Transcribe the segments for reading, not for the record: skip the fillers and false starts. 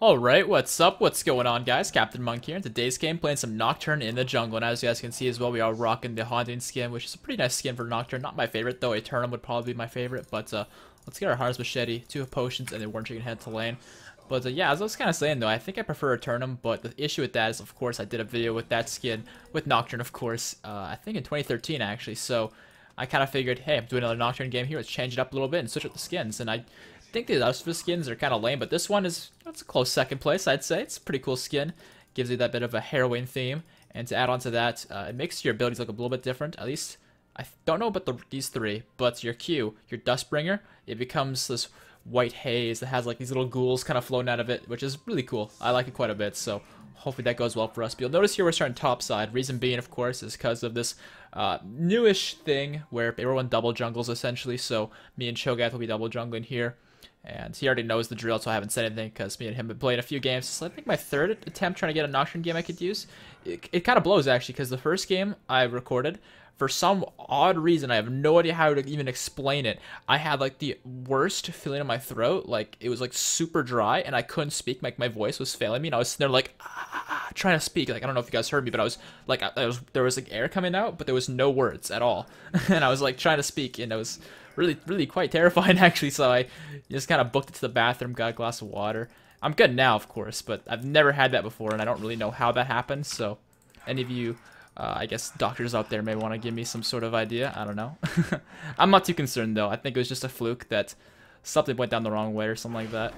Alright, what's up? What's going on, guys? CaptainMonk here. In today's game, playing some Nocturne in the jungle. And as you guys can see as well, we are rocking the Haunting skin, which is a pretty nice skin for Nocturne. Not my favorite, though. Eternum would probably be my favorite. But let's get our Harvest Machete, 2 potions, and then Worm Chicken head to lane. But yeah, as I was kind of saying, though, I think I prefer Eternum. But the issue with that is, of course, I did a video with that skin, with Nocturne, of course, I think in 2013, actually. So I kind of figured, hey, I'm doing another Nocturne game here. Let's change it up a little bit and switch up the skins. And I think the rest of the skins are kind of lame, but this one that's a close second place, I'd say. It's a pretty cool skin. Gives you that bit of a heroine theme, and to add on to that, it makes your abilities look a little bit different. At least I don't know about these three, but your Q, your Dustbringer, it becomes this white haze that has like these little ghouls kind of floating out of it, which is really cool. I like it quite a bit, so hopefully that goes well for us. But you'll notice here we're starting top side. Reason being, of course, is because of this newish thing where everyone double jungles essentially. So me and Cho'Gath will be double jungling here. And he already knows the drill, so I haven't said anything because me and him have been playing a few games. So I think my third attempt trying to get a Nocturne game I could use. It kind of blows, actually, because the first game I recorded, for some odd reason, I have no idea how to even explain it, I had, like, the worst feeling in my throat. Like, it was, like, super dry, and I couldn't speak. Like, my voice was failing me, and I was sitting there, like, trying to speak. Like, I don't know if you guys heard me, but I was, like, there was, like, air coming out, but there was no words at all. And I was, like, trying to speak, and I was really quite terrifying, actually. So I just kind of booked it to the bathroom, got a glass of water. I'm good now, of course, but I've never had that before, and I don't really know how that happened. So any of you I guess doctors out there may want to give me some sort of idea. I don't know. I'm not too concerned, though. I think it was just a fluke that something went down the wrong way or something like that.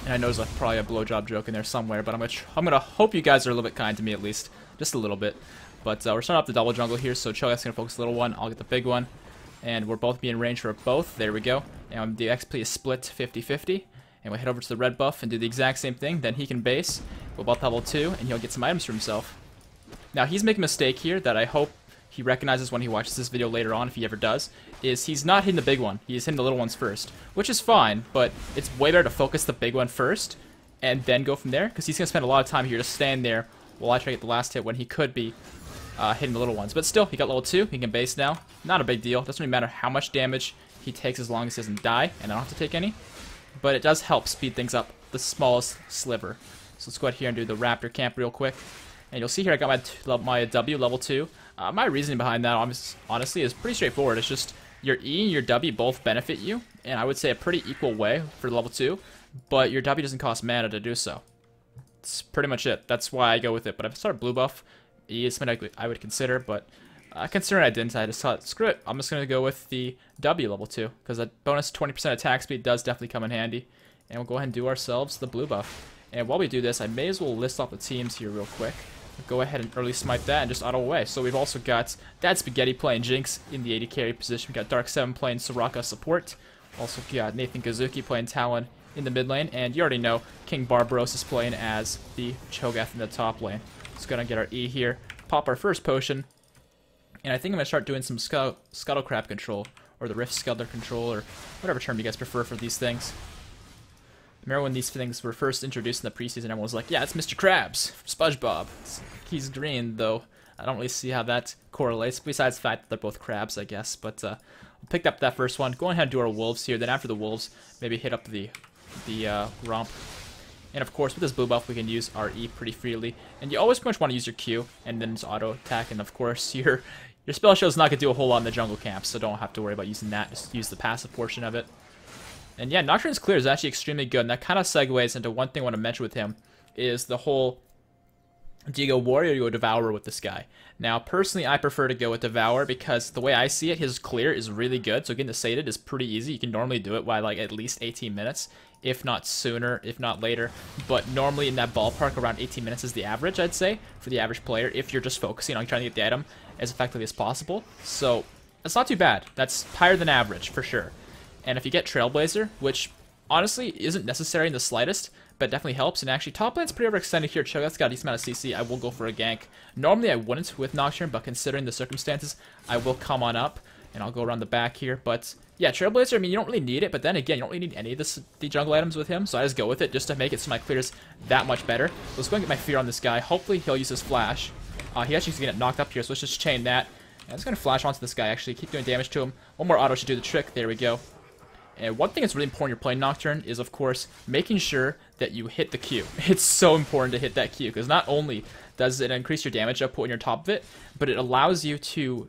And I know there's probably a blowjob joke in there somewhere, but I'm gonna hope you guys are a little bit kind to me, at least just a little bit. But we're starting off the double jungle here, so Cho'Gath's gonna focus the little one, I'll get the big one. And we're both being in range for both. There we go. And the XP is split 50-50. And we'll head over to the red buff and do the exact same thing. Then he can base. We'll both level 2, and he'll get some items for himself. Now, he's making a mistake here that I hope he recognizes when he watches this video later on, if he ever does, is he's not hitting the big one. He's hitting the little ones first, which is fine, but it's way better to focus the big one first and then go from there, because he's going to spend a lot of time here just staying there while I try to get the last hit when he could be hitting the little ones. But still, he got level 2. He can base now. Not a big deal. Doesn't really matter how much damage he takes as long as he doesn't die, and I don't have to take any. But it does help speed things up the smallest sliver. So let's go ahead here and do the Raptor camp real quick. And you'll see here I got my W level 2. My reasoning behind that, honestly, is pretty straightforward. It's just your E and your W both benefit you, and I would say a pretty equal way for level 2. But your W doesn't cost mana to do so. That's pretty much it. That's why I go with it. But if I start blue buff, E is something I would consider, but considering I didn't, I just thought, screw it. I'm just going to go with the W level 2, because that bonus 20% attack speed does definitely come in handy. And we'll go ahead and do ourselves the blue buff. And while we do this, I may as well list off the teams here real quick. Go ahead and early smite that and just auto away. So we've also got Dad Spaghetti playing Jinx in the AD carry position. We got Dark 7 playing Soraka support. Also got Nathan Kazuki playing Talon in the mid lane. And you already know King Barbaros is playing as the Cho'Gath in the top lane. Just gonna get our E here, pop our first potion, and I think I'm gonna start doing some Scuttle Crab control, or the Rift Scuttler control, or whatever term you guys prefer for these things. Remember when these things were first introduced in the preseason, everyone was like, yeah, it's Mr. Krabs from SpongeBob. He's green, though. I don't really see how that correlates, besides the fact that they're both crabs, I guess. But we'll pick up that first one. Go ahead and do our wolves here. Then after the wolves, maybe hit up the romp. And of course, with this blue buff, we can use our E pretty freely. And you always pretty much want to use your Q, and then just auto attack. And of course, your spell show's not going to do a whole lot in the jungle camp, so don't have to worry about using that. Just use the passive portion of it. And yeah, Nocturne's clear is actually extremely good, and that kind of segues into one thing I want to mention with him, is the whole, do you go Warrior or do you go Devourer with this guy? Now, personally, I prefer to go with Devour, because the way I see it, his clear is really good, so getting the sated is pretty easy. You can normally do it by, like, at least 18 minutes, if not sooner, if not later. But normally in that ballpark, around 18 minutes is the average, I'd say, for the average player, if you're just focusing on trying to get the item as effectively as possible. So, that's not too bad. That's higher than average, for sure. And if you get Trailblazer, which honestly isn't necessary in the slightest, but definitely helps, and actually top lane's pretty overextended here. Cho'Gath's got a decent amount of CC. I will go for a gank. Normally I wouldn't with Nocturne, but considering the circumstances, I will come on up, and I'll go around the back here. But yeah, Trailblazer, I mean, you don't really need it, but then again, you don't really need any of the jungle items with him, so I just go with it just to make it so my clear's that much better. Let's go and get my fear on this guy. Hopefully he'll use his flash. He actually is going to get knocked up here, so let's just chain that. And it's going to flash onto this guy, actually. Keep doing damage to him. One more auto should do the trick. There we go. And one thing that's really important when you're playing Nocturne is, of course, making sure that you hit the Q. It's so important to hit that Q, because not only does it increase your damage output when you're on top of it, but it allows you to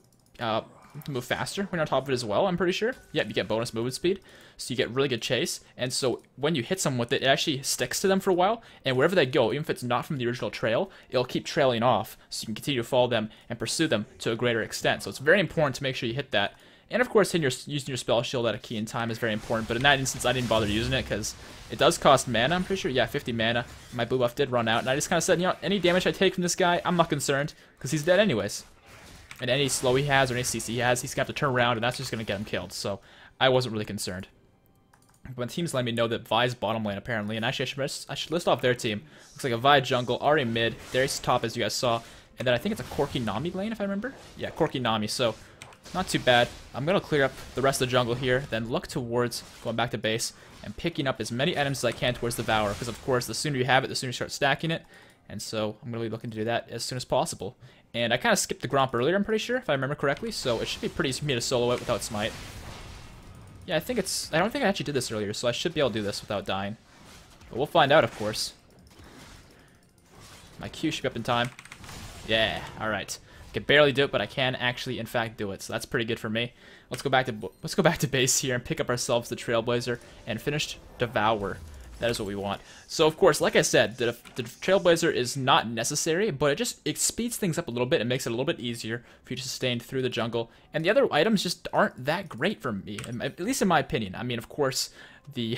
move faster when you're on top of it as well, I'm pretty sure. Yep, you get bonus movement speed, so you get really good chase, and so when you hit someone with it, it actually sticks to them for a while, and wherever they go, even if it's not from the original trail, it'll keep trailing off, so you can continue to follow them and pursue them to a greater extent. So it's very important to make sure you hit that. And of course, using your spell shield at a key in time is very important, but in that instance, I didn't bother using it because it does cost mana, I'm pretty sure. Yeah, 50 mana. My blue buff did run out, and I just kind of said, you know, any damage I take from this guy, I'm not concerned, because he's dead anyways. And any slow he has or any CC he has, he's going to have to turn around, and that's just going to get him killed, so I wasn't really concerned. But the team's letting me know that Vi's bottom lane, apparently, and actually I should list off their team. Looks like a Vi jungle, Ahri mid, Darius top, as you guys saw, and then I think it's a Corki Nami lane, if I remember? Yeah, Corki Nami, so not too bad. I'm going to clear up the rest of the jungle here, then look towards going back to base and picking up as many items as I can towards Devour, because of course the sooner you have it, the sooner you start stacking it, and so I'm going to be looking to do that as soon as possible. And I kind of skipped the Gromp earlier, I'm pretty sure, if I remember correctly, so it should be pretty easy for me to solo it without smite. Yeah, I don't think I actually did this earlier, so I should be able to do this without dying. But we'll find out, of course. My Q should be up in time. Yeah, alright. I can barely do it, but I can actually, in fact, do it, so that's pretty good for me. Let's go back to base here and pick up ourselves the Trailblazer and finish Devour. That is what we want. So, of course, like I said, the Trailblazer is not necessary, but it speeds things up a little bit and makes it a little bit easier for you to sustain through the jungle. And the other items just aren't that great for me, at least in my opinion. I mean, of course, we're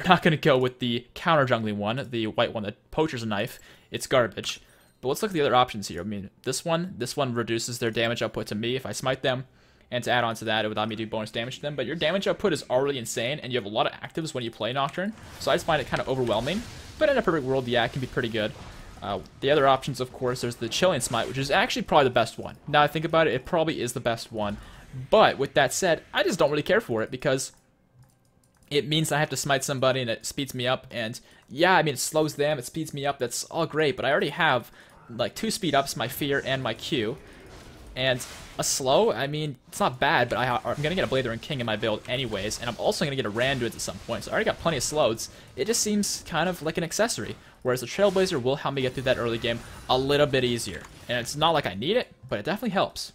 not going to go with the counter jungling one, the white one, the Poacher's Knife. It's garbage. But let's look at the other options here. I mean, this one reduces their damage output to me if I smite them. And to add on to that, it would allow me to do bonus damage to them. But your damage output is already insane, and you have a lot of actives when you play Nocturne. So I just find it kind of overwhelming. But in a perfect world, yeah, it can be pretty good. The other options, of course, there's the Chilling Smite, which is actually probably the best one. Now I think about it, it probably is the best one. But with that said, I just don't really care for it, because it means I have to smite somebody and it speeds me up. And yeah, I mean, it slows them, it speeds me up, that's all great. But I already have like 2 speed ups, my Fear and my Q. And a slow, I mean, it's not bad, but I'm going to get a Blather and King in my build anyways, and I'm also going to get a Randuin at some point, so I already got plenty of slows. It just seems kind of like an accessory, whereas the Trailblazer will help me get through that early game a little bit easier. And it's not like I need it, but it definitely helps.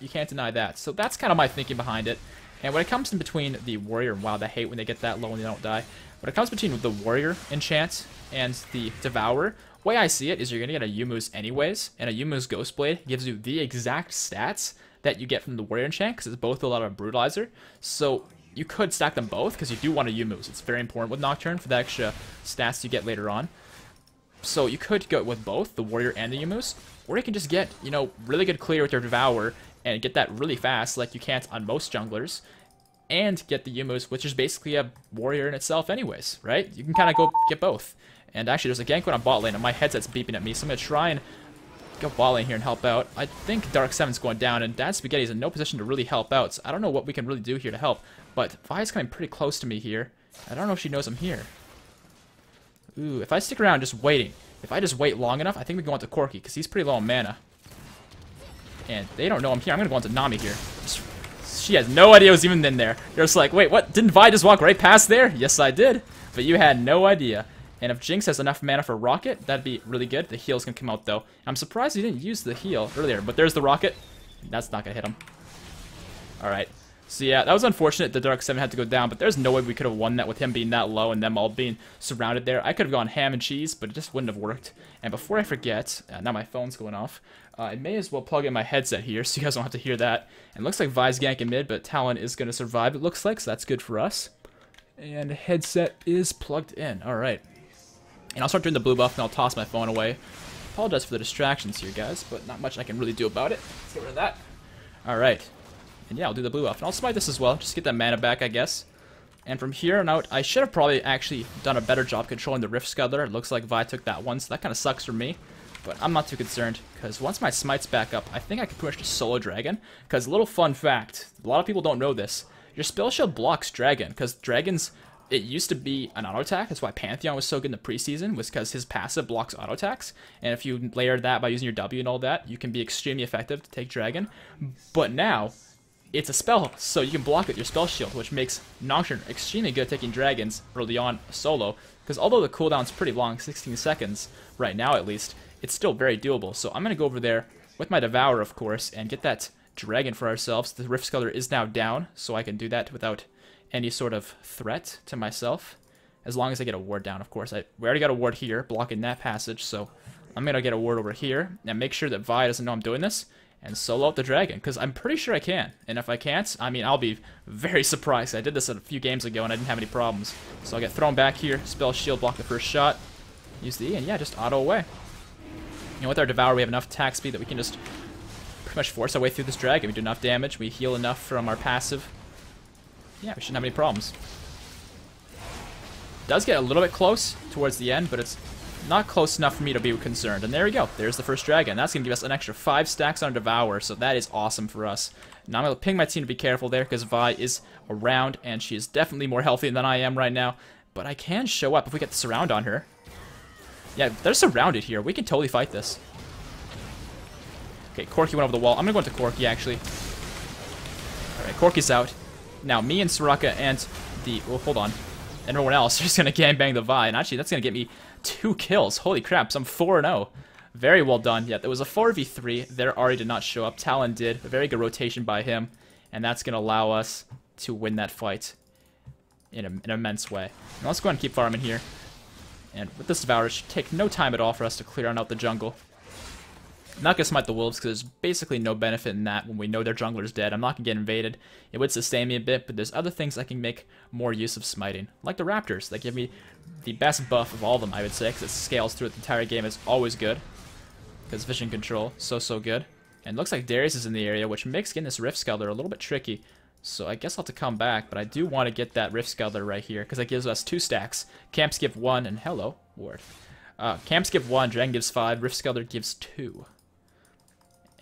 You can't deny that. So that's kind of my thinking behind it. And when it comes in between the Warrior, and wow, I hate when they get that low and they don't die. When it comes between the Warrior enchant and the Devourer, the way I see it is you're going to get a Yumu's anyways, and a Yumu's Ghostblade gives you the exact stats that you get from the Warrior enchant, because it's both a lot of Brutalizer. So you could stack them both, because you do want a Yumu's. It's very important with Nocturne for the extra stats you get later on. So you could go with both, the Warrior and the Yumu's, or you can just get, you know, really good clear with your Devourer, and get that really fast, like you can't on most junglers, and get the Yumu's, which is basically a Warrior in itself anyways, right? You can kind of go get both. And actually, there's a gank on bot lane, and my headset's beeping at me, so I'm going to try and go bot lane here and help out. I think Dark 7's going down, and Dad Spaghetti's in no position to really help out, so I don't know what we can really do here to help. But Vi's coming pretty close to me here. I don't know if she knows I'm here. Ooh, if I stick around just waiting, if I just wait long enough, I think we can go on to Corki, because he's pretty low on mana. And they don't know I'm here. I'm going to go on to Nami here. She has no idea I was even in there. They're just like, wait, what? Didn't Vi just walk right past there? Yes, I did. But you had no idea. And if Jinx has enough mana for Rocket, that'd be really good. The heal's gonna come out though. I'm surprised he didn't use the heal earlier, but there's the Rocket. That's not gonna hit him. Alright. So yeah, that was unfortunate the Dark 7 had to go down, but there's no way we could have won that with him being that low and them all being surrounded there. I could have gone ham and cheese, but it just wouldn't have worked. And before I forget, now my phone's going off, I may as well plug in my headset here so you guys don't have to hear that. And it looks like Vi's ganking mid, but Talon is going to survive, it looks like, so that's good for us. And headset is plugged in. Alright. And I'll start doing the blue buff, and I'll toss my phone away. Apologize for the distractions here, guys, but not much I can really do about it. Let's get rid of that. Alright. And yeah, I'll do the blue buff. And I'll smite this as well, just to get that mana back, I guess. And from here on out, I should have probably actually done a better job controlling the Rift Scuttler. It looks like Vi took that one, so that kind of sucks for me. But I'm not too concerned, because once my smite's back up, I think I can pretty much just solo Dragon. Because a little fun fact, a lot of people don't know this. Your spell shield blocks Dragon, because Dragon's... It used to be an auto attack. That's why Pantheon was so good in the preseason, was because his passive blocks auto attacks. And if you layer that by using your W and all that, you can be extremely effective to take Dragon. But now, it's a spell, so you can block with your spell shield, which makes Nocturne extremely good at taking dragons early on solo, because although the cooldown's pretty long, 16 seconds, right now at least, it's still very doable. So I'm going to go over there with my Devour, of course, and get that dragon for ourselves. The Rift Sculptor is now down, so I can do that without any sort of threat to myself, as long as I get a ward down, of course. We already got a ward here, blocking that passage, so I'm going to get a ward over here, and make sure that Vi doesn't know I'm doing this, and solo out the dragon, because I'm pretty sure I can. And if I can't, I mean, I'll be very surprised. I did this a few games ago, and I didn't have any problems. So I'll get thrown back here, spell shield, block the first shot, use the E, and yeah, just auto away. You know, with our Devour, we have enough attack speed that we can just pretty much force our way through this dragon. We do enough damage, we heal enough from our passive. Yeah, we shouldn't have any problems. It does get a little bit close towards the end, but it's not close enough for me to be concerned. And there we go. There's the first dragon. That's going to give us an extra 5 stacks on Devour, so that is awesome for us. Now I'm going to ping my team to be careful there, because Vi is around, and she is definitely more healthy than I am right now. But I can show up if we get the surround on her. Yeah, they're surrounded here. We can totally fight this. Okay, Corki went over the wall. I'm going to go into Corki, actually. Alright, Corki's out. Now, me and Soraka and the... Oh, hold on. And everyone else are just going to gangbang the Vi. And actually, that's going to get me 2 kills. Holy crap, so I'm 4-0. Very well done. Yeah, there was a 4v3. There Ari did not show up. Talon did. A very good rotation by him. And that's going to allow us to win that fight in an immense way. Now, let's go ahead and keep farming here. And with this Devour, it should take no time at all for us to clear on out the jungle. I'm not going to smite the wolves, because there's basically no benefit in that when we know their jungler's dead. I'm not going to get invaded. It would sustain me a bit, but there's other things I can make more use of smiting. Like the Raptors, that give me the best buff of all of them, I would say, because it scales through the entire game. Is always good, because vision control, so good. And it looks like Darius is in the area, which makes getting this Rift Sculptor a little bit tricky. So I guess I'll have to come back, but I do want to get that Rift Sculptor right here, because that gives us 2 stacks. Camps give 1, and hello, ward. Camps give 1, Dragon gives 5, Rift Sculptor gives 2.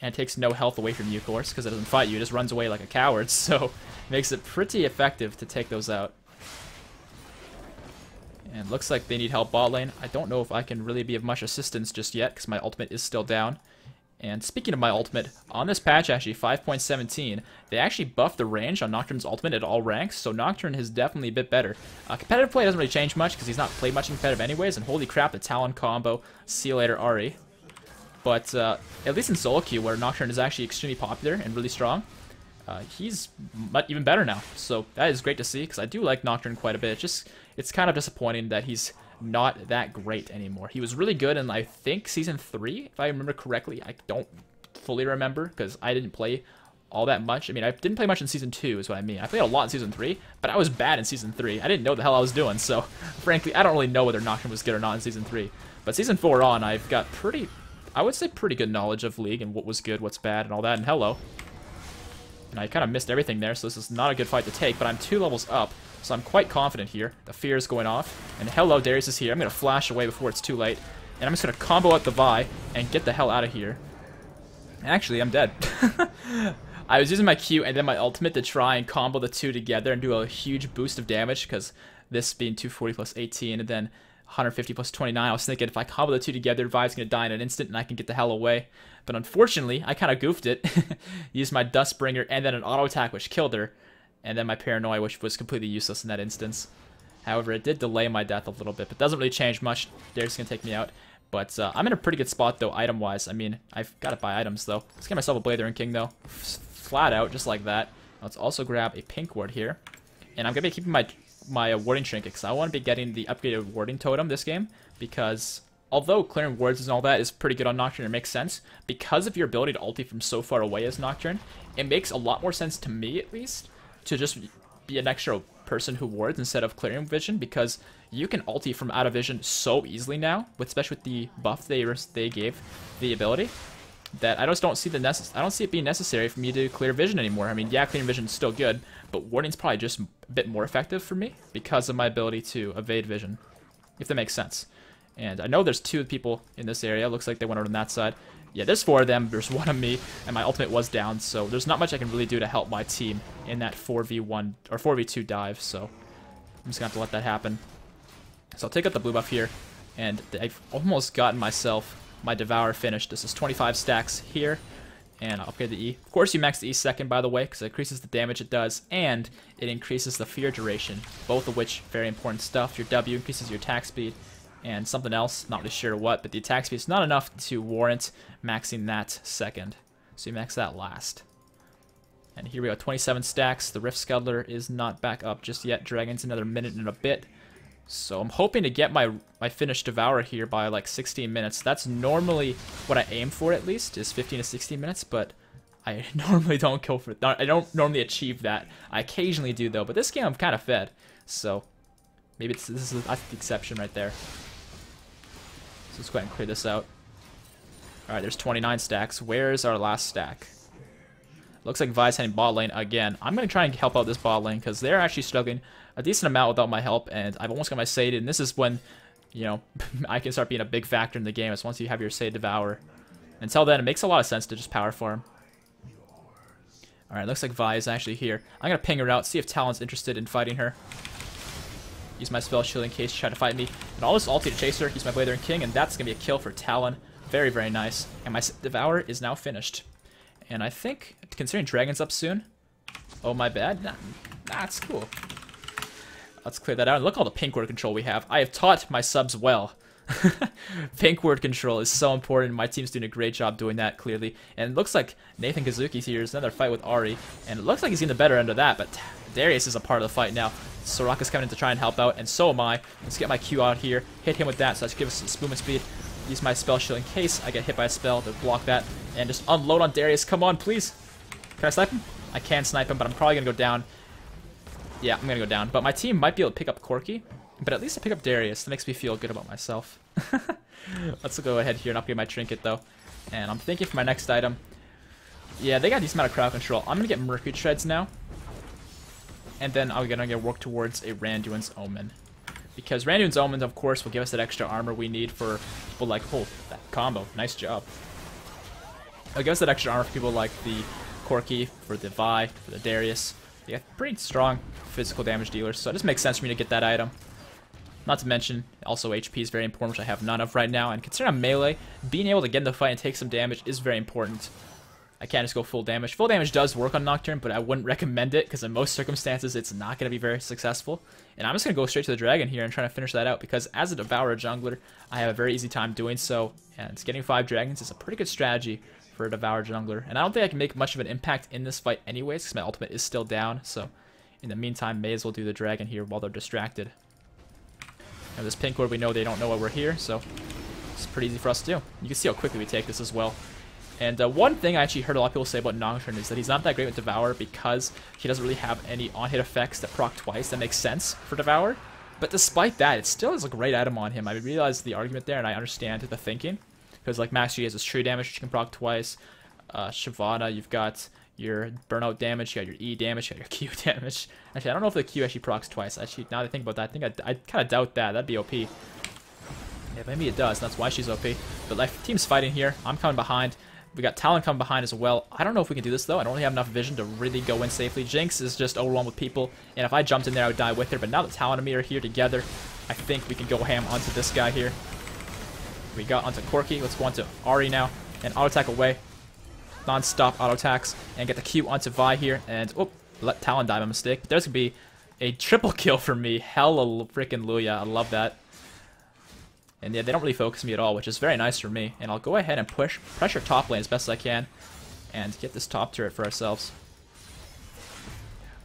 And it takes no health away from you, of course, because it doesn't fight you, it just runs away like a coward, so it makes it pretty effective to take those out. And looks like they need help bot lane. I don't know if I can really be of much assistance just yet, because my ultimate is still down. And speaking of my ultimate, on this patch, actually, 5.17, they actually buffed the range on Nocturne's ultimate at all ranks, so Nocturne is definitely a bit better. Competitive play doesn't really change much, because he's not played much in competitive anyways, and holy crap, the Talon combo, see you later, Ari. But at least in solo queue, where Nocturne is actually extremely popular and really strong, he's even better now. So that is great to see, because I do like Nocturne quite a bit. It's kind of disappointing that he's not that great anymore. He was really good in, I think, Season 3, if I remember correctly. I don't fully remember, because I didn't play all that much. I mean, I didn't play much in Season 2, is what I mean. I played a lot in Season 3, but I was bad in Season 3. I didn't know the hell I was doing, so frankly, I don't really know whether Nocturne was good or not in Season 3. But Season 4 on, I've got I would say pretty good knowledge of League and what was good, what's bad, and all that, and hello. And I kind of missed everything there, so this is not a good fight to take, but I'm 2 levels up, so I'm quite confident here. The fear is going off, and hello, Darius is here. I'm going to flash away before it's too late, and I'm just going to combo out the Vi and get the hell out of here. Actually, I'm dead. I was using my Q and then my ultimate to try and combo the 2 together and do a huge boost of damage, because this being 240 plus 18, and then 150 plus 29, I was thinking if I combo the 2 together, Vi's going to die in an instant and I can get the hell away. But unfortunately, I kind of goofed it. Used my Dustbringer and then an auto attack, which killed her. And then my Paranoia, which was completely useless in that instance. However, it did delay my death a little bit, but doesn't really change much. Darius going to take me out. But I'm in a pretty good spot, though, item-wise. I mean, I've got to buy items, though. Let's get myself a Blather and King, though. Flat out, just like that. Let's also grab a pink ward here. And I'm going to be keeping my warding trinket, because I want to be getting the upgraded warding totem this game, because although clearing wards and all that is pretty good on Nocturne, it makes sense, because of your ability to ulti from so far away as Nocturne, it makes a lot more sense to me, at least, to just be an extra person who wards instead of clearing vision, because you can ulti from out of vision so easily now, especially with the buff they gave the ability, that I just don't see I don't see it being necessary for me to clear vision anymore. I mean, yeah, clearing vision is still good, but warding's probably just a bit more effective for me because of my ability to evade vision, if that makes sense. And I know there's 2 people in this area. Looks like they went over on that side. Yeah, there's 4 of them. There's 1 of me, and my ultimate was down, so there's not much I can really do to help my team in that 4v1 or 4v2 dive. So I'm just gonna have to let that happen. So I'll take out the blue buff here, and I've almost gotten myself my Devour finished. This is 25 stacks here, and I'll upgrade the E. Of course, you max the E second, by the way, because it increases the damage it does, and it increases the fear duration, both of which very important stuff. Your W increases your attack speed, and something else, not really sure what, but the attack speed is not enough to warrant maxing that second. So you max that last. And here we go, 27 stacks. The Rift Scuttler is not back up just yet. Dragon's another minute and a bit. So I'm hoping to get my finished Devourer here by like 16 minutes. That's normally what I aim for, at least, is 15 to 16 minutes, but I normally don't go for it. I don't normally achieve that. I occasionally do, though, but this game I'm kind of fed. So maybe this is the exception right there. So let's go ahead and clear this out. Alright, there's 29 stacks. Where's our last stack? Looks like Vi's heading bot lane again. I'm going to try and help out this bot lane because they're actually struggling a decent amount without my help, and I've almost got my Sated, and this is when, you know, I can start being a big factor in the game, is once you have your Sated Devour. Until then, it makes a lot of sense to just power farm. Alright, looks like Vi is actually here. I'm going to ping her out, see if Talon's interested in fighting her. Use my spell shield in case she tried to fight me. And I'll just ulti to chase her, use my Blader and King, and that's going to be a kill for Talon. Very, very nice. And my Devour is now finished. And I think, considering Dragon's up soon... Oh, my bad. Nah, that's cool. Let's clear that out. And look at all the pink word control we have. I have taught my subs well. Pink word control is so important. My team's doing a great job doing that, clearly. And it looks like Nathan Kazuki's here. There's another fight with Ari. And it looks like he's in the better end of that, but Darius is a part of the fight now. Soraka's coming in to try and help out, and so am I. Let's get my Q out here. Hit him with that, so let's give us some movement speed. Use my spell shield in case I get hit by a spell to block that. And just unload on Darius. Come on, please. Can I snipe him? I can snipe him, but I'm probably going to go down. Yeah, I'm going to go down. But my team might be able to pick up Corki. But at least I pick up Darius. That makes me feel good about myself. Let's go ahead here and upgrade my trinket, though. And I'm thinking for my next item. Yeah, they got a decent amount of crowd control. I'm going to get Mercury Treads now. And then I'm going to work towards a Randuin's Omen. Because Randuin's Omen, of course, will give us that extra armor we need for people like... Oh, that combo. Nice job. It'll give us that extra armor for people like the Corki, for the Vi, for the Darius. They got pretty strong physical damage dealers, so it just makes sense for me to get that item. Not to mention, also HP is very important, which I have none of right now. And considering I'm melee, being able to get in the fight and take some damage is very important. I can't just go full damage. Full damage does work on Nocturne, but I wouldn't recommend it, because in most circumstances, it's not going to be very successful. And I'm just going to go straight to the dragon here and try to finish that out, because as a Devourer jungler, I have a very easy time doing so. And getting 5 dragons is a pretty good strategy for a Devourer jungler. And I don't think I can make much of an impact in this fight anyways, because my ultimate is still down. So in the meantime, may as well do the dragon here while they're distracted. And this pink ward, we know they don't know why we're here, so it's pretty easy for us to do. You can see how quickly we take this as well. And one thing I actually heard a lot of people say about Nocturne is that he's not that great with Devour because he doesn't really have any on-hit effects that proc twice. That makes sense for Devour. But despite that, it still is a great item on him. I realize the argument there, and I understand the thinking. Because like Max G has his true damage, which you can proc twice. Shyvana, you've got your burnout damage, you got your E damage, you got your Q damage. Actually, I don't know if the Q actually procs twice. Actually, now that I think about that, I think I kind of doubt that. That'd be OP. Yeah, maybe it does. That's why she's OP. But like, team's fighting here. I'm coming behind. We got Talon coming behind as well. I don't know if we can do this, though. I don't really have enough vision to really go in safely. Jinx is just overwhelmed with people, and if I jumped in there, I would die with her. But now that Talon and me are here together, I think we can go ham onto this guy here. We got onto Corki. Let's go onto Ari now, and auto attack away. Non-stop auto attacks, and get the Q onto Vi here, and oh, let Talon die by mistake. But there's gonna be a triple kill for me. Hella freaking Luya. I love that. And yeah, they don't really focus me at all, which is very nice for me. And I'll go ahead and pressure top lane as best as I can and get this top turret for ourselves.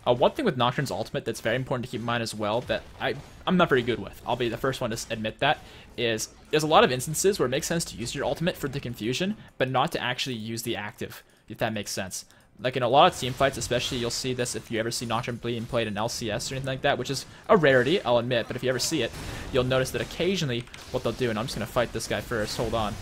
One thing with Nocturne's ultimate that's very important to keep in mind as well that I'm not very good with, I'll be the first one to admit that, is there's a lot of instances where it makes sense to use your ultimate for the confusion, but not to actually use the active, if that makes sense. Like in a lot of team fights, especially, you'll see this if you ever see Nocturne being played in LCS or anything like that, which is a rarity, I'll admit, but if you ever see it, you'll notice that occasionally what they'll do, and I'm just going to fight this guy first, hold on.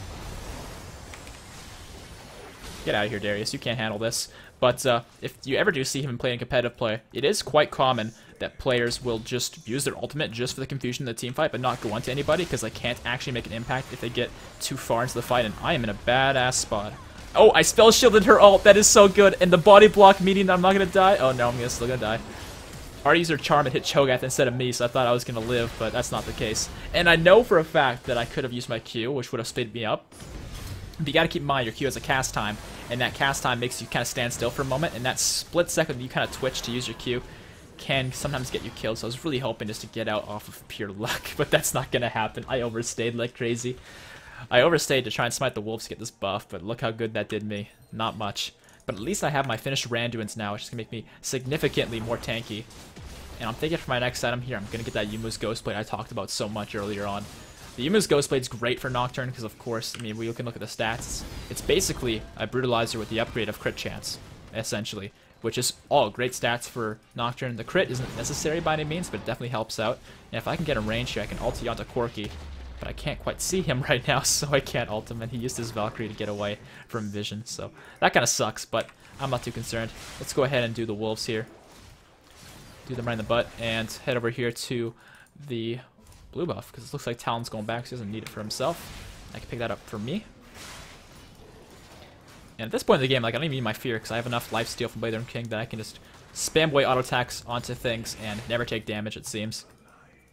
Get out of here, Darius, you can't handle this. But if you ever do see him play in competitive play, it is quite common that players will just use their ultimate just for the confusion of the team fight, but not go onto anybody, because they can't actually make an impact if they get too far into the fight, and I am in a badass spot. Oh, I spell shielded her ult. That is so good. And the body block meaning that I'm not going to die. Oh, no, I'm still going to die. I already used her charm and hit Cho'Gath instead of me, so I thought I was going to live, but that's not the case. And I know for a fact that I could have used my Q, which would have speeded me up. But you got to keep in mind, your Q has a cast time, and that cast time makes you kind of stand still for a moment, and that split second you kind of twitch to use your Q can sometimes get you killed. So I was really hoping just to get out off of pure luck, but that's not going to happen. I overstayed like crazy. I overstayed to try and smite the wolves to get this buff, but look how good that did me. Not much. But at least I have my finished Randuins now, which is going to make me significantly more tanky. And I'm thinking for my next item here, I'm going to get that Yumu's Ghostblade I talked about so much earlier on. The Yumu's Ghostblade is great for Nocturne because, of course, I mean, we can look at the stats. It's basically a Brutalizer with the upgrade of crit chance, essentially, which is all great stats for Nocturne. The crit isn't necessary by any means, but it definitely helps out. And if I can get him range here, I can ulti onto Corki. But I can't quite see him right now, so I can't ult him, and he used his Valkyrie to get away from vision, so that kind of sucks, but I'm not too concerned. Let's go ahead and do the wolves here. Do them right in the butt, and head over here to the blue buff, because it looks like Talon's going back, so he doesn't need it for himself. I can pick that up for me. And at this point in the game, like, I don't even need my fear, because I have enough lifesteal from Blader and King that I can just spam away auto attacks onto things and never take damage, it seems.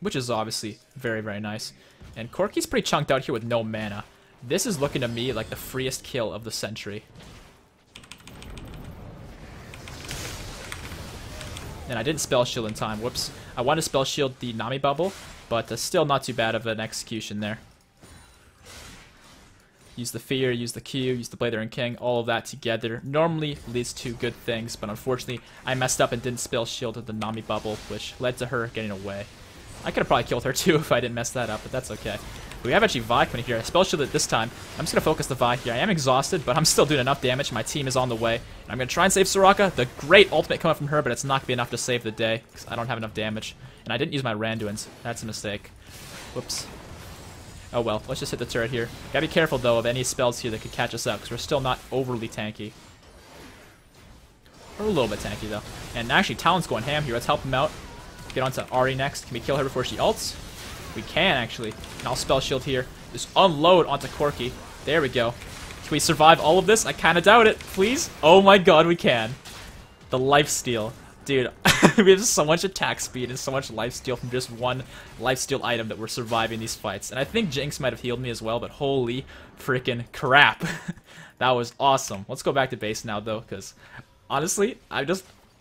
Which is obviously very, very nice. And Corki's pretty chunked out here with no mana. This is looking to me like the freest kill of the century. And I didn't spell shield in time. Whoops. I wanted to spell shield the Nami bubble, but still not too bad of an execution there. Use the fear, use the Q, use the Blader and King, all of that together normally leads to good things, but unfortunately I messed up and didn't spell shield the Nami bubble, which led to her getting away. I could have probably killed her too if I didn't mess that up, but that's okay. We have actually Vi coming here. I spell shielded this time. I'm just going to focus the Vi here. I am exhausted, but I'm still doing enough damage. My team is on the way. And I'm going to try and save Soraka. The great ultimate coming from her, but it's not going to be enough to save the day because I don't have enough damage. And I didn't use my Randuins. That's a mistake. Whoops. Oh well, let's just hit the turret here. Gotta be careful though of any spells here that could catch us up because we're still not overly tanky. We're a little bit tanky though. And actually, Talon's going ham here. Let's help him out. Get onto Ahri next. Can we kill her before she ults? We can, actually. And I'll spell shield here. Just unload onto Corki. There we go. Can we survive all of this? I kind of doubt it. Please? Oh my god, we can. The lifesteal. Dude, we have so much attack speed and so much lifesteal from just one lifesteal item that we're surviving these fights. And I think Jinx might have healed me as well, but holy freaking crap. That was awesome. Let's go back to base now, though, because honestly,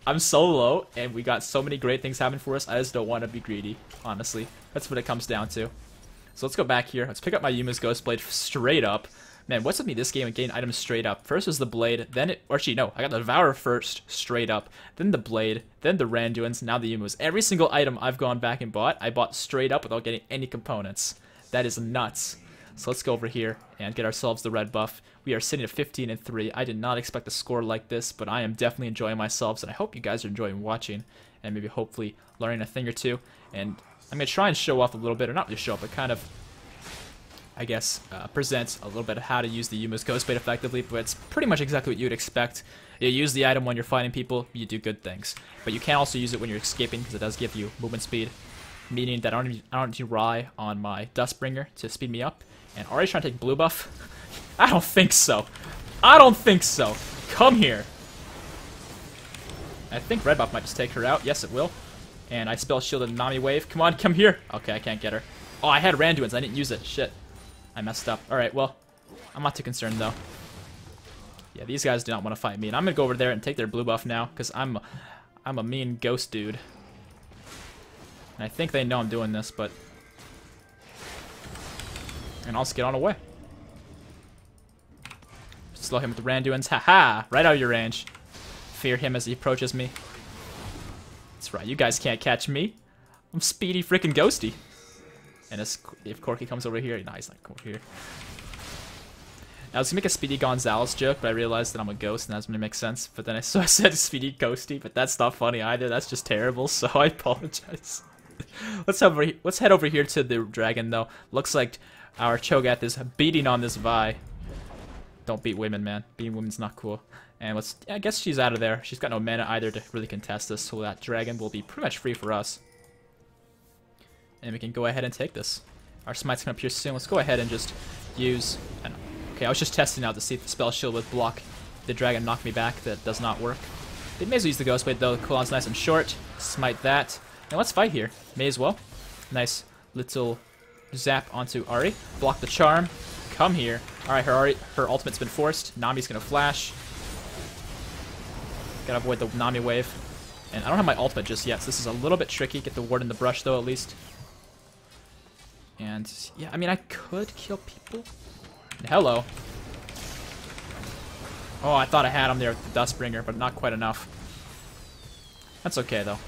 I'm so low, and we got so many great things happening for us, I just don't want to be greedy, honestly. That's what it comes down to. So let's go back here. Let's pick up my Yumu's Ghostblade straight up. Man, what's with me this game and getting items straight up? First was the Blade, then it... Or actually, no. I got the Devourer first, straight up. Then the Blade, then the Randuins, now the Yumu's. Every single item I've gone back and bought, I bought straight up without getting any components. That is nuts. So let's go over here and get ourselves the red buff. We are sitting at 15 and 3. I did not expect a score like this, but I am definitely enjoying myself, and I hope you guys are enjoying watching and maybe hopefully learning a thing or two. And I'm going to try and show off a little bit, or not really show off, but kind of, I guess, present a little bit of how to use the Yumu's Ghostblade effectively, but it's pretty much exactly what you'd expect. You use the item when you're fighting people, you do good things. But you can also use it when you're escaping, because it does give you movement speed, meaning that I don't need to rely on my Dustbringer to speed me up. And Ahri's trying to take blue buff? I don't think so. I don't think so. Come here. I think red buff might just take her out. Yes, it will. And I spell shielded Nami wave. Come on, come here. Okay, I can't get her. Oh, I had Randuins. I didn't use it. Shit. I messed up. Alright, well, I'm not too concerned, though. Yeah, these guys do not want to fight me. And I'm going to go over there and take their blue buff now, because I'm a mean ghost dude. And I think they know I'm doing this, but... And I'll just get on away. Slow him with the Randuins. Haha! Right out of your range. Fear him as he approaches me. That's right, you guys can't catch me. I'm speedy freaking ghosty. And if Corki comes over here, no, he's not over here. I was gonna make a Speedy Gonzalez joke, but I realized that I'm a ghost and that's gonna make sense. But then I said Speedy Ghosty, but that's not funny either. That's just terrible, so I apologize. Let's head over here to the dragon, though. Looks like our Cho'Gath is beating on this Vi. Don't beat women, man. Beating women's not cool. And I guess she's out of there. She's got no mana either to really contest this, so that dragon will be pretty much free for us. And we can go ahead and take this. Our smite's gonna appear soon. Let's go ahead and just use... Okay, I was just testing out to see if the spell shield would block the dragon, knock me back. That does not work. They may as well use the Ghostblade, though. The cooldown's nice and short. Smite that. And let's fight here. May as well. Nice little zap onto Ahri. Block the charm. come here. Alright, her ultimate's been forced. Nami's gonna flash. Gotta avoid the Nami wave. And I don't have my ultimate just yet, so this is a little bit tricky. Get the ward in the brush, though, at least. And, yeah, I mean, I could kill people. And hello. Oh, I thought I had him there with the Dustbringer, but not quite enough. That's okay, though.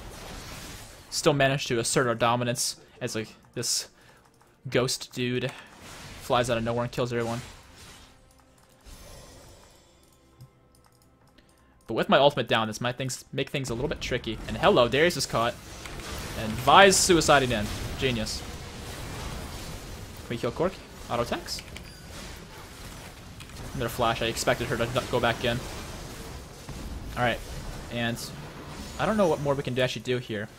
Still managed to assert our dominance as, like, this ghost dude flies out of nowhere and kills everyone. But with my ultimate down, this might make things a little bit tricky. And hello, Darius is caught. And Vi's suiciding in. Genius. Can we kill Cork? Auto attacks? Another flash. I expected her to go back in. Alright. And I don't know what more we can actually do here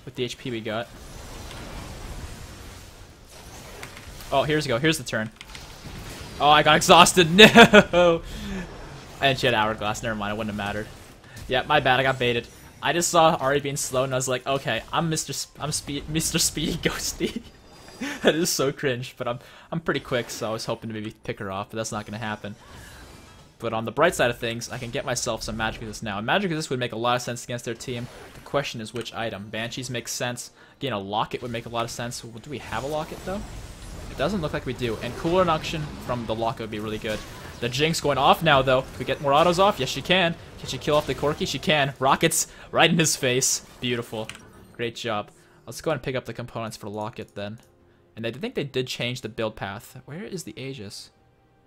with the HP we got. Oh, here's the turn. Oh, I got exhausted. No! And she had Hourglass. Never mind, it wouldn't have mattered. Yeah, my bad. I got baited. I just saw Ari being slow, and I was like, okay, I'm Mr. Speedy Ghosty. That is so cringe, but I'm pretty quick, so I was hoping to maybe pick her off, but that's not going to happen. But on the bright side of things, I can get myself some Magic Resist now. And Magic Resist would make a lot of sense against their team. The question is which item. Banshees makes sense. Again, a Locket would make a lot of sense. Do we have a Locket, though? It doesn't look like we do. And Cooler Induction from the Locket would be really good. The Jinx going off now, though. Can we get more autos off? Yes, she can. Can she kill off the Corki? She can. Rockets right in his face. Beautiful. Great job. Let's go ahead and pick up the components for Locket, then. And I think they did change the build path. Where is the Aegis?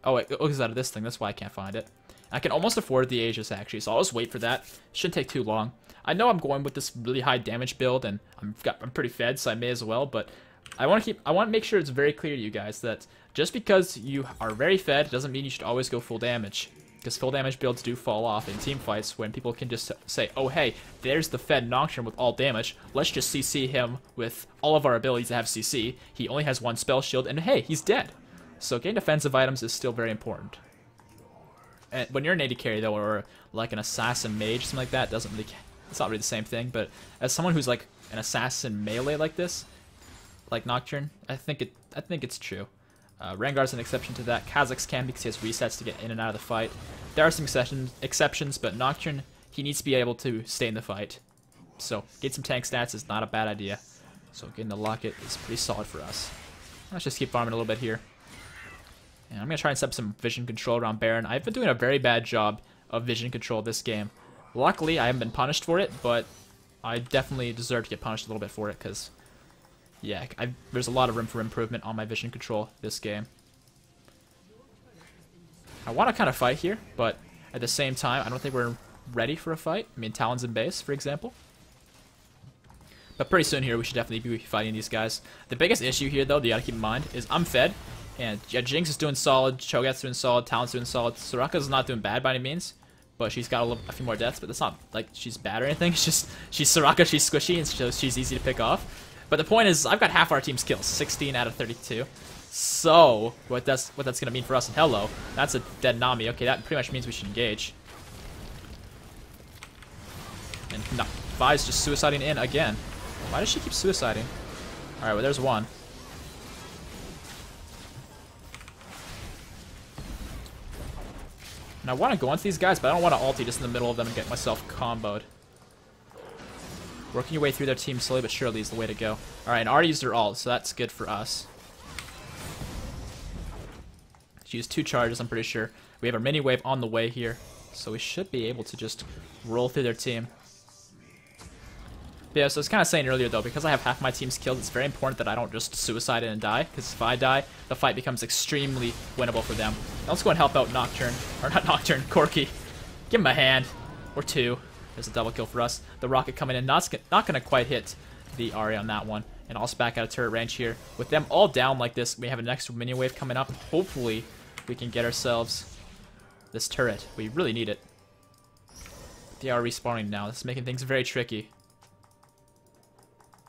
Oh, it goes out of this thing. That's why I can't find it. I can almost afford the Aegis, actually, so I'll just wait for that. Shouldn't take too long. I know I'm going with this really high damage build, and I'm pretty fed, so I may as well, but I want to make sure it's very clear to you guys that just because you are very fed doesn't mean you should always go full damage. Because full damage builds do fall off in team fights when people can just say, oh hey, there's the fed Nocturne with all damage, let's just CC him with all of our abilities to have CC. He only has one spell shield, and hey, he's dead. So getting defensive items is still very important. And when you're an AD carry, though, or like an assassin mage, something like that, doesn't really, it's not really the same thing, but as someone who's like an assassin melee like this, like Nocturne, I think it's true. Rengar's an exception to that. Kha'Zix can because he has resets to get in and out of the fight. There are some exceptions, but Nocturne, he needs to be able to stay in the fight. So, get some tank stats is not a bad idea. So, getting the Locket is pretty solid for us. Let's just keep farming a little bit here. And I'm going to try and set up some vision control around Baron. I've been doing a very bad job of vision control this game. Luckily, I haven't been punished for it, but I definitely deserve to get punished a little bit for it, because yeah, there's a lot of room for improvement on my vision control this game. I want to kind of fight here, but at the same time, I don't think we're ready for a fight. I mean, Talon's in base, for example. But pretty soon here, we should definitely be fighting these guys. The biggest issue here, though, that you got to keep in mind, is I'm fed. And yeah, Jinx is doing solid, Cho'Gath's doing solid, Talon's doing solid. Soraka's not doing bad by any means, but she's got a few more deaths, but it's not like she's bad or anything. It's just, she's Soraka, she's squishy, and so she's easy to pick off. But the point is, I've got half our team's kills, 16 out of 32. So, what that's going to mean for us, and hello, that's a dead Nami. Okay, that pretty much means we should engage. And no, Vi's just suiciding in again. Why does she keep suiciding? Alright, well, there's one. And I want to go into these guys, but I don't want to ulti just in the middle of them and get myself comboed. Working your way through their team slowly but surely is the way to go. Alright, and already used her ult, so that's good for us. She used 2 charges, I'm pretty sure. We have our mini wave on the way here, so we should be able to just roll through their team. But yeah, so I was kind of saying earlier, though, because I have half my team's killed, it's very important that I don't just suicide in and die, because if I die, the fight becomes extremely winnable for them. Now let's go and help out Nocturne, or not Nocturne, Corki. Give him a hand, or 2. There's a double kill for us. The rocket coming in, not going to quite hit the Ahri on that one. And also back out of turret range here. With them all down like this, we have an extra mini wave coming up. Hopefully, we can get ourselves this turret. We really need it. They are respawning now. This is making things very tricky.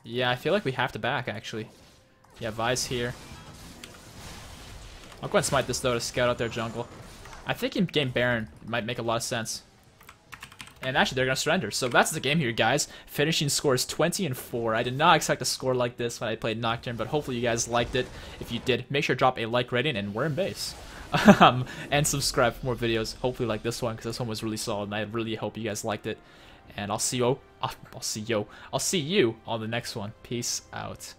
Yeah, I feel like we have to back, actually. Yeah, Vi's here. I'll go and smite this, though, to scout out their jungle. I think in game Baron, it might make a lot of sense. And actually, they're going to surrender. So that's the game here, guys. Finishing score is 20-4. I did not expect a score like this when I played Nocturne, but hopefully you guys liked it. If you did, make sure to drop a like rating, and we're in base. And subscribe for more videos, hopefully like this one, because this one was really solid, and I really hope you guys liked it. And I'll see you on the next one. Peace out.